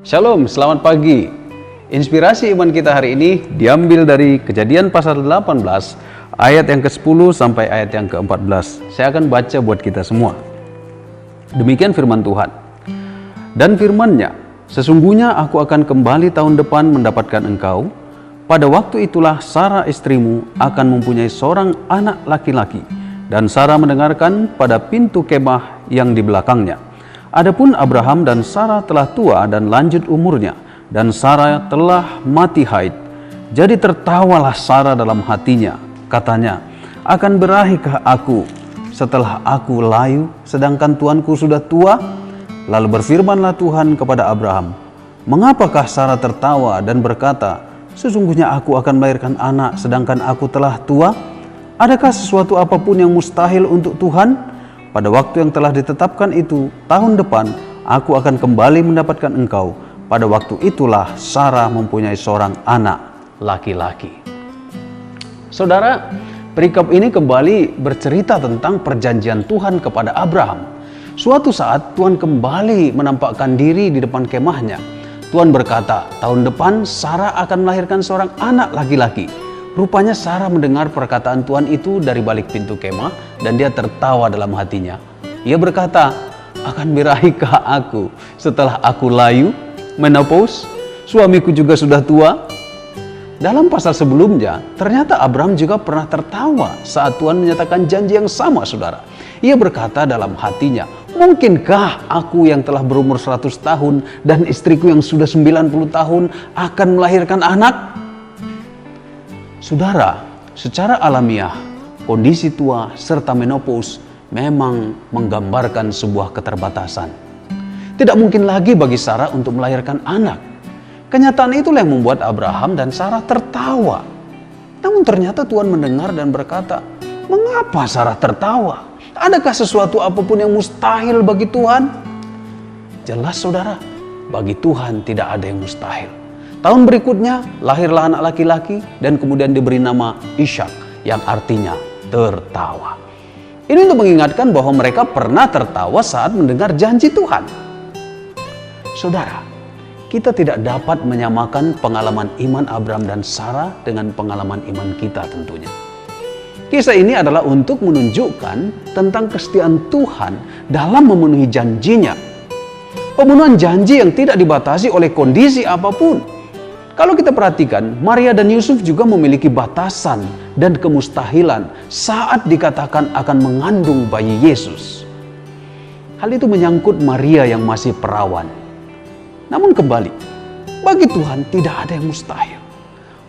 Shalom, selamat pagi. Inspirasi iman kita hari ini diambil dari Kejadian pasal 18 ayat yang ke-10 sampai ayat yang ke-14. Saya akan baca buat kita semua. Demikian firman Tuhan. Dan firman-Nya, sesungguhnya aku akan kembali tahun depan mendapatkan engkau. Pada waktu itulah Sarah istrimu akan mempunyai seorang anak laki-laki. Dan Sarah mendengarkan pada pintu kemah yang di belakangnya. Adapun Abraham dan Sarah telah tua dan lanjut umurnya, dan Sarah telah mati haid. Jadi tertawalah Sarah dalam hatinya, katanya, akan berahikah aku setelah aku layu, sedangkan tuanku sudah tua? Lalu berfirmanlah Tuhan kepada Abraham, mengapakah Sarah tertawa dan berkata, sesungguhnya aku akan melahirkan anak sedangkan aku telah tua? Adakah sesuatu apapun yang mustahil untuk Tuhan? Pada waktu yang telah ditetapkan itu, tahun depan, aku akan kembali mendapatkan engkau. Pada waktu itulah Sarah mempunyai seorang anak laki-laki. Saudara, perikop ini kembali bercerita tentang perjanjian Tuhan kepada Abraham. Suatu saat Tuhan kembali menampakkan diri di depan kemahnya. Tuhan berkata, tahun depan Sarah akan melahirkan seorang anak laki-laki. Rupanya Sarah mendengar perkataan Tuhan itu dari balik pintu kemah dan dia tertawa dalam hatinya. Ia berkata, akan birahikah aku setelah aku layu, menopause, suamiku juga sudah tua? Dalam pasal sebelumnya, ternyata Abraham juga pernah tertawa saat Tuhan menyatakan janji yang sama, saudara. Ia berkata dalam hatinya, mungkinkah aku yang telah berumur 100 tahun dan istriku yang sudah 90 tahun akan melahirkan anak? Saudara, secara alamiah, kondisi tua serta menopause memang menggambarkan sebuah keterbatasan. Tidak mungkin lagi bagi Sarah untuk melahirkan anak. Kenyataan itulah yang membuat Abraham dan Sarah tertawa. Namun ternyata Tuhan mendengar dan berkata, mengapa Sarah tertawa? Adakah sesuatu apapun yang mustahil bagi Tuhan? Jelas saudara, bagi Tuhan tidak ada yang mustahil. Tahun berikutnya lahirlah anak laki-laki dan kemudian diberi nama Ishak yang artinya tertawa. Ini untuk mengingatkan bahwa mereka pernah tertawa saat mendengar janji Tuhan. Saudara, kita tidak dapat menyamakan pengalaman iman Abraham dan Sarah dengan pengalaman iman kita tentunya. Kisah ini adalah untuk menunjukkan tentang kesetiaan Tuhan dalam memenuhi janjinya. Pemenuhan janji yang tidak dibatasi oleh kondisi apapun. Kalau kita perhatikan, Maria dan Yusuf juga memiliki batasan dan kemustahilan saat dikatakan akan mengandung bayi Yesus. Hal itu menyangkut Maria yang masih perawan. Namun kembali, bagi Tuhan tidak ada yang mustahil.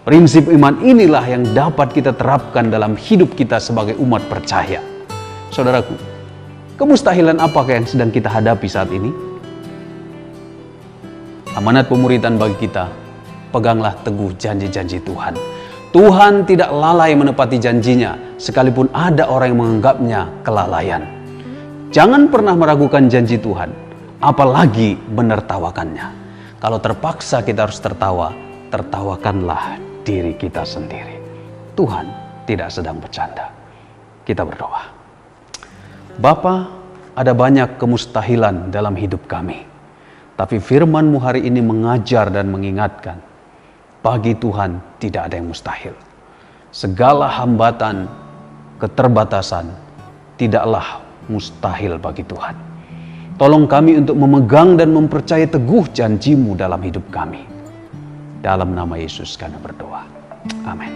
Prinsip iman inilah yang dapat kita terapkan dalam hidup kita sebagai umat percaya. Saudaraku, kemustahilan apakah yang sedang kita hadapi saat ini? Amanat pemuridan bagi kita, peganglah teguh janji-janji Tuhan. Tuhan tidak lalai menepati janjinya, sekalipun ada orang yang menganggapnya kelalaian. Jangan pernah meragukan janji Tuhan, apalagi menertawakannya. Kalau terpaksa kita harus tertawa, tertawakanlah diri kita sendiri. Tuhan tidak sedang bercanda. Kita berdoa. Bapa, ada banyak kemustahilan dalam hidup kami. Tapi firman-Mu hari ini mengajar dan mengingatkan, bagi Tuhan tidak ada yang mustahil. Segala hambatan, keterbatasan, tidaklah mustahil bagi Tuhan. Tolong kami untuk memegang dan mempercayai teguh janji-Mu dalam hidup kami. Dalam nama Yesus kami berdoa. Amin.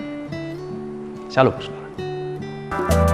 Shalom, saudara.